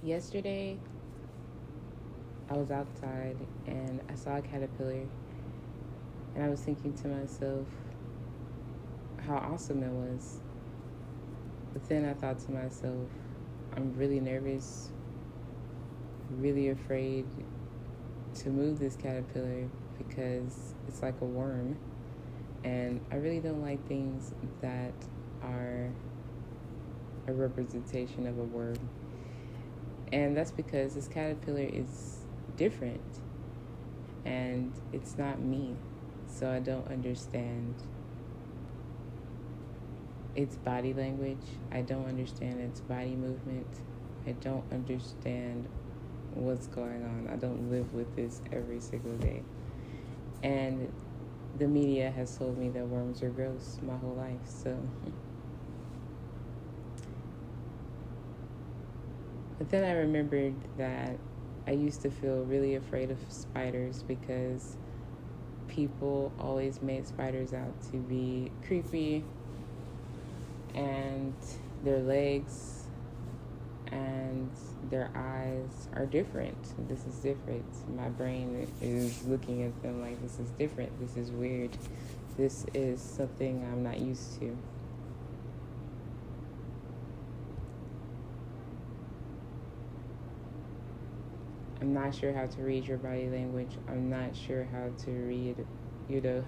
Yesterday, I was outside and I saw a caterpillar, and I was thinking to myself how awesome it was. But then I thought to myself, I'm really nervous, really afraid to move this caterpillar because it's like a worm, and I really don't like things that are a representation of a worm. And that's because this caterpillar is different and it's not me. So I don't understand its body language. I don't understand its body movement. I don't understand what's going on. I don't live with this every single day. And the media has told me that worms are gross my whole life. So, but then I remembered that I used to feel really afraid of spiders because people always made spiders out to be creepy, and their legs and their eyes are different. This is different. My brain is looking at them like, this is different. This is weird. This is something I'm not used to. I'm not sure how to read your body language. I'm not sure how to read,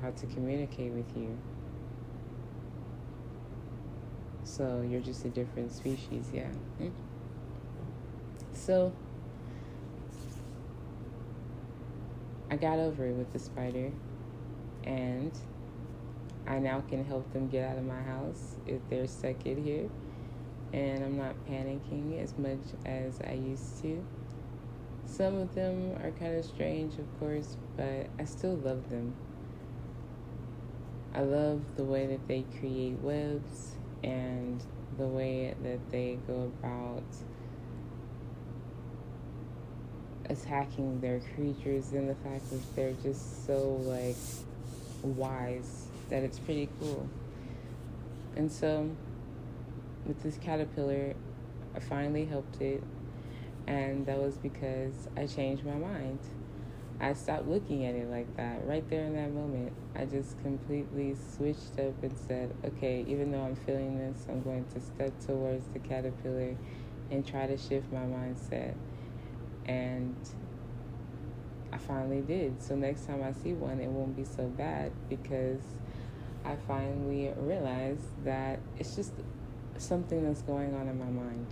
how to communicate with you. So you're just a different species, yeah. So I got over it with the spider, and I now can help them get out of my house if they're stuck in here, and I'm not panicking as much as I used to. Some of them are kind of strange, of course, but I still love them. I love the way that they create webs and the way that they go about attacking their creatures, and the fact that they're just so wise that it's pretty cool. And so with this caterpillar, I finally helped it, and that was because I changed my mind. I stopped looking at it like that. Right there in that moment, I just completely switched up and said, okay, even though I'm feeling this, I'm going to step towards the caterpillar and try to shift my mindset. And I finally did. So next time I see one, it won't be so bad, because I finally realized that it's just something that's going on in my mind.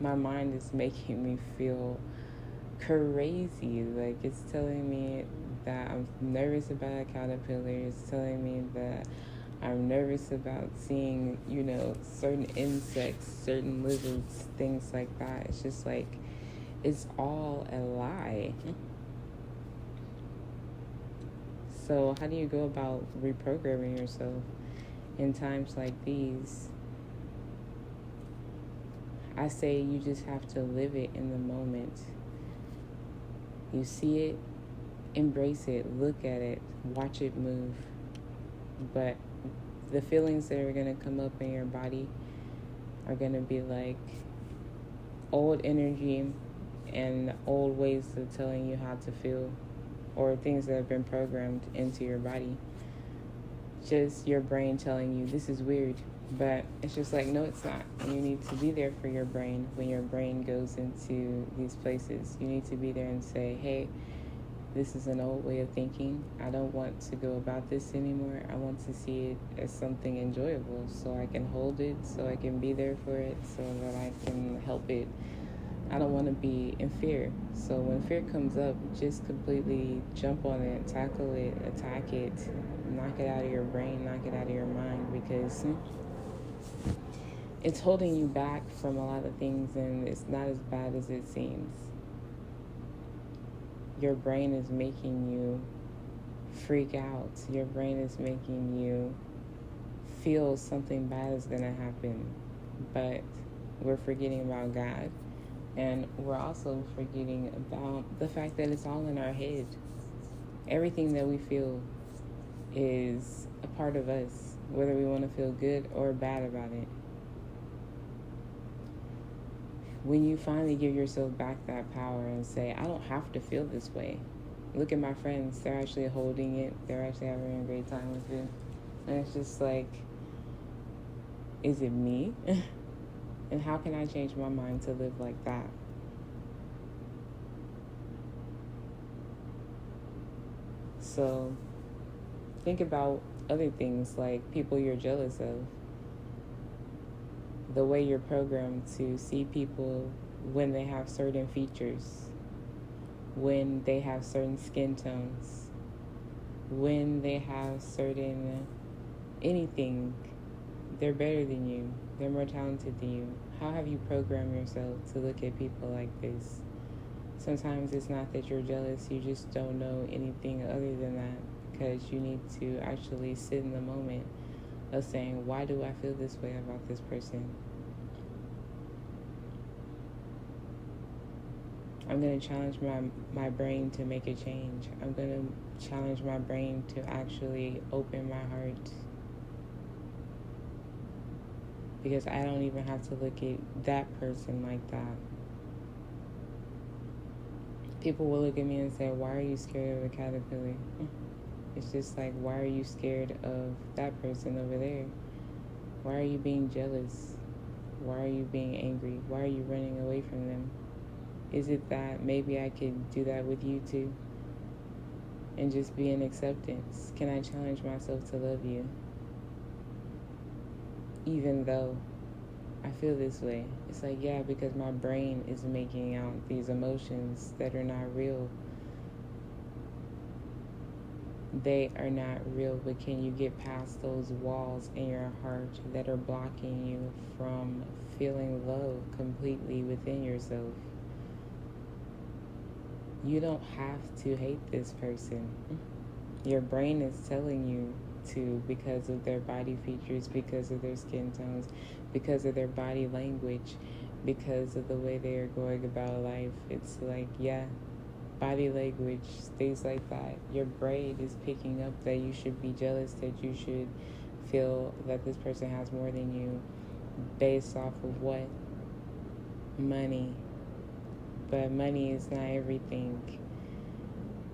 My mind is making me feel crazy. Like, it's telling me that I'm nervous about a caterpillar. It's telling me that I'm nervous about seeing, certain insects, certain lizards, things like that. It's just like, it's all a lie. So how do you go about reprogramming yourself in times like these? I say you just have to live it in the moment. You see it, embrace it, look at it, watch it move. But the feelings that are going to come up in your body are going to be like old energy and old ways of telling you how to feel, or things that have been programmed into your body. Just your brain telling you, this is weird. But it's just like, no, it's not. And you need to be there for your brain when your brain goes into these places. You need to be there and say, hey, this is an old way of thinking. I don't want to go about this anymore. I want to see it as something enjoyable, so I can hold it, so I can be there for it, so that I can help it. I don't want to be in fear. So when fear comes up, just completely jump on it, tackle it, attack it, knock it out of your brain, knock it out of your mind, because it's holding you back from a lot of things, and it's not as bad as it seems. Your brain is making you freak out. Your brain is making you feel something bad is going to happen. But we're forgetting about God. And we're also forgetting about the fact that it's all in our head. Everything that we feel is a part of us, whether we want to feel good or bad about it. when you finally give yourself back that power and say, I don't have to feel this way. Look at my friends. They're actually holding it. They're actually having a great time with it. And it's just like, is it me? And how can I change my mind to live like that? So think about other things like people you're jealous of. The way you're programmed to see people when they have certain features, when they have certain skin tones, when they have certain anything, they're better than you, they're more talented than you. How have you programmed yourself to look at people like this? Sometimes it's not that you're jealous, you just don't know anything other than that, because you need to actually sit in the moment of saying, why do I feel this way about this person? I'm going to challenge my brain to make a change. I'm going to challenge my brain to actually open my heart. Because I don't even have to look at that person like that. People will look at me and say, why are you scared of a caterpillar? It's just like, why are you scared of that person over there? Why are you being jealous? Why are you being angry? Why are you running away from them? Is it that maybe I could do that with you too? And just be in acceptance. Can I challenge myself to love you? Even though I feel this way. It's like, yeah, because my brain is making out these emotions that are not real. They are not real, but can you get past those walls in your heart that are blocking you from feeling love completely within yourself? You don't have to hate this person. Your brain is telling you to, because of their body features, because of their skin tones, because of their body language, because of the way they are going about life. It's like, yeah, body language, things like that. Your brain is picking up that you should be jealous, that you should feel that this person has more than you, based off of what? Money. But money is not everything.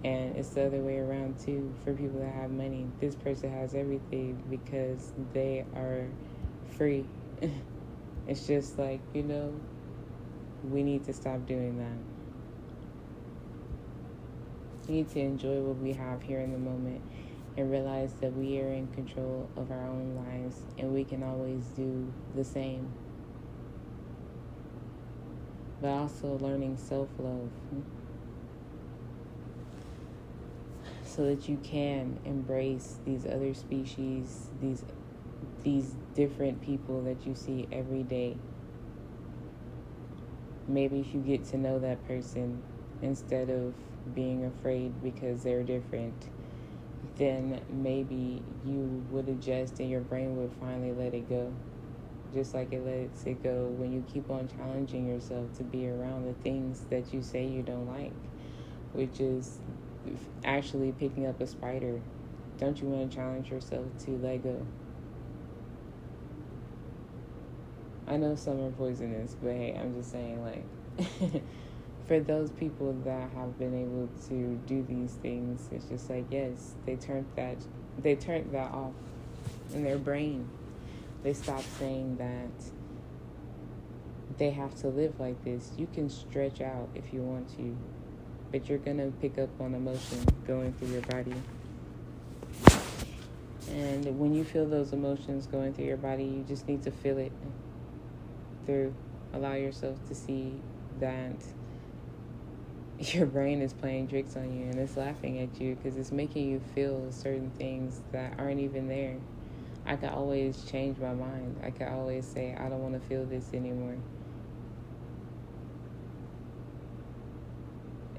And it's the other way around too. For people that have money, this person has everything because they are free. It's just like, we need to stop doing that. We need to enjoy what we have here in the moment and realize that we are in control of our own lives and we can always do the same. But also learning self-love so that you can embrace these other species, these different people that you see every day. Maybe if you get to know that person instead of being afraid because they're different, then maybe you would adjust and your brain would finally let it go. Just like it lets it go when you keep on challenging yourself to be around the things that you say you don't like, which is actually picking up a spider. Don't you want to challenge yourself to let go? I know some are poisonous, but hey, I'm just saying, like, for those people that have been able to do these things, it's just like, yes, they turned that off in their brain. They stopped saying that they have to live like this. You can stretch out if you want to, but you're going to pick up on emotion going through your body. And when you feel those emotions going through your body, you just need to feel it through. Allow yourself to see that your brain is playing tricks on you and it's laughing at you because it's making you feel certain things that aren't even there. I could always change my mind. I could always say, I don't want to feel this anymore.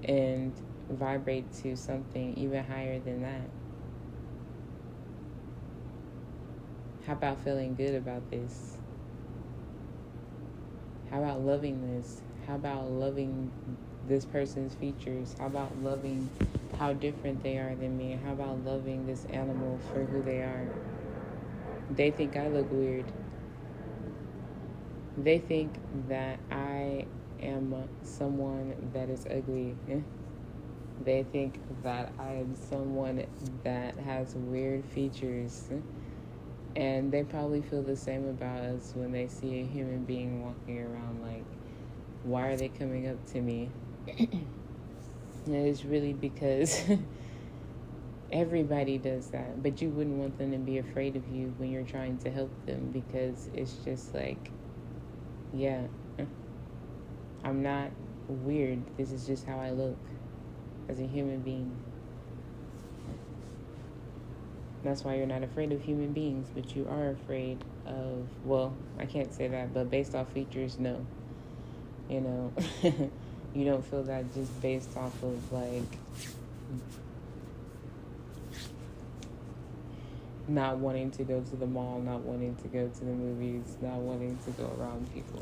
And vibrate to something even higher than that. How about feeling good about this? How about loving this? How about loving this person's features? How about loving how different they are than me? How about loving this animal for who they are? They think I look weird, They think that I am someone that is ugly. They think that I am someone that has weird features. And they probably feel the same about us when they see a human being walking around. Like, why are they coming up to me? And it's really because everybody does that. But you wouldn't want them to be afraid of you when you're trying to help them, because it's just like, yeah, I'm not weird. This is just how I look as a human being. That's why you're not afraid of human beings, but you are afraid of, well, I can't say that, but based off features, no. You know, you don't feel that just based off of, like, not wanting to go to the mall, not wanting to go to the movies, not wanting to go around people.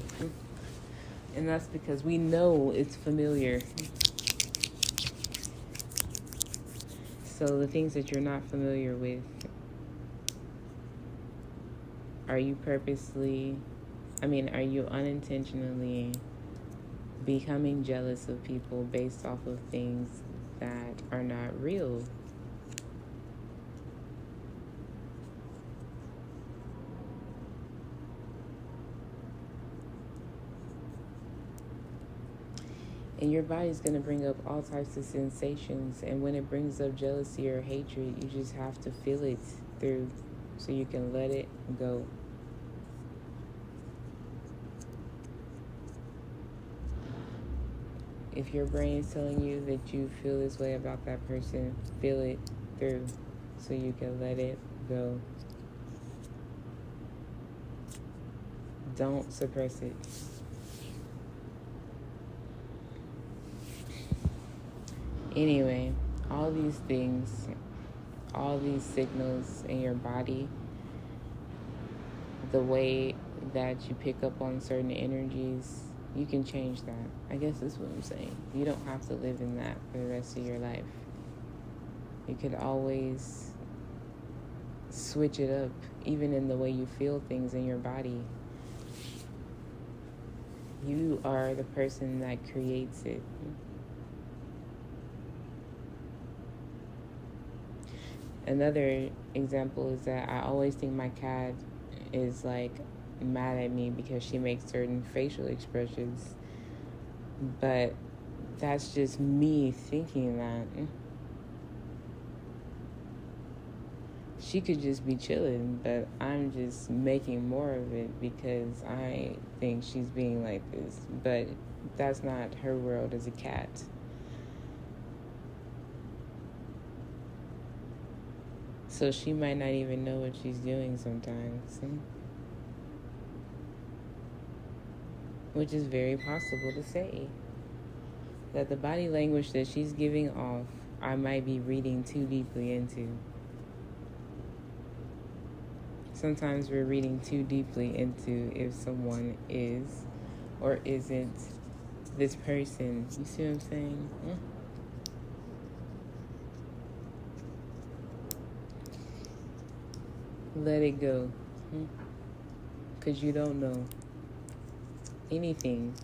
And that's because we know it's familiar. So the things that you're not familiar with, are you unintentionally becoming jealous of people based off of things that are not real? And your body's going to bring up all types of sensations. And when it brings up jealousy or hatred, you just have to feel it through so you can let it go. If your brain is telling you that you feel this way about that person, feel it through so you can let it go. Don't suppress it. Anyway, all these things, all these signals in your body, the way that you pick up on certain energies, you can change that. I guess that's what I'm saying. You don't have to live in that for the rest of your life. You could always switch it up, even in the way you feel things in your body. You are the person that creates it. Another example is that I always think my cat is like mad at me because she makes certain facial expressions, but that's just me thinking that. She could just be chilling, but I'm just making more of it because I think she's being like this, but that's not her world as a cat. So she might not even know what she's doing sometimes, which is very possible to say. That the body language that she's giving off, I might be reading too deeply into. Sometimes we're reading too deeply into if someone is or isn't this person. You see what I'm saying? Let it go. Because you don't know anything.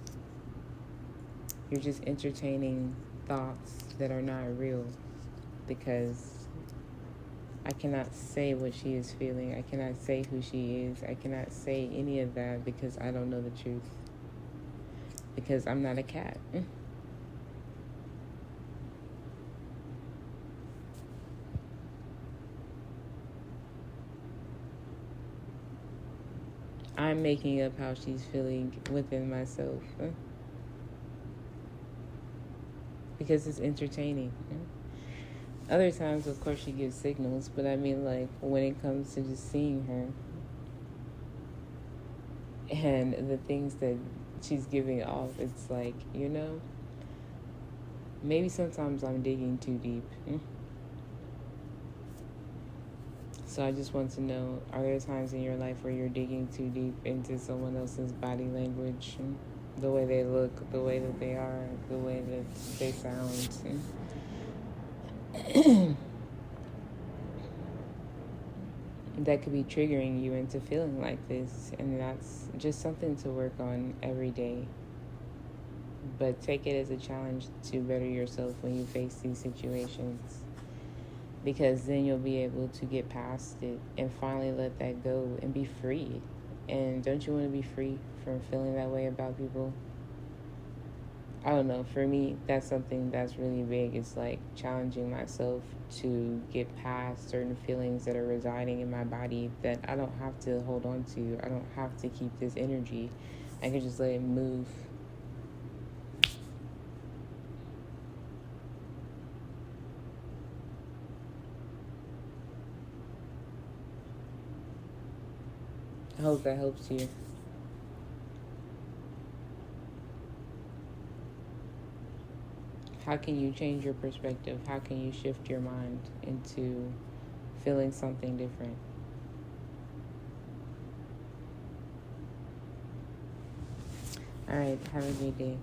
You're just entertaining thoughts that are not real, because I cannot say what she is feeling. I cannot say who she is. I cannot say any of that because I don't know the truth. Because I'm not a cat. I'm making up how she's feeling within myself. Because it's entertaining. Other times, of course, she gives signals, but I mean, like, when it comes to just seeing her and the things that she's giving off, it's like, maybe sometimes I'm digging too deep. So I just want to know, are there times in your life where you're digging too deep into someone else's body language, the way they look, the way that they are, the way that they sound? that could be triggering you into feeling like this. And that's just something to work on every day. But take it as a challenge to better yourself when you face these situations, because then you'll be able to get past it and finally let that go and be free. And don't you want to be free from feeling that way about people? I don't know. For me, that's something that's really big. It's like challenging myself to get past certain feelings that are residing in my body that I don't have to hold on to. I don't have to keep this energy. I can just let it move. I hope that helps you. How can you change your perspective? How can you shift your mind into feeling something different? All right, have a great day.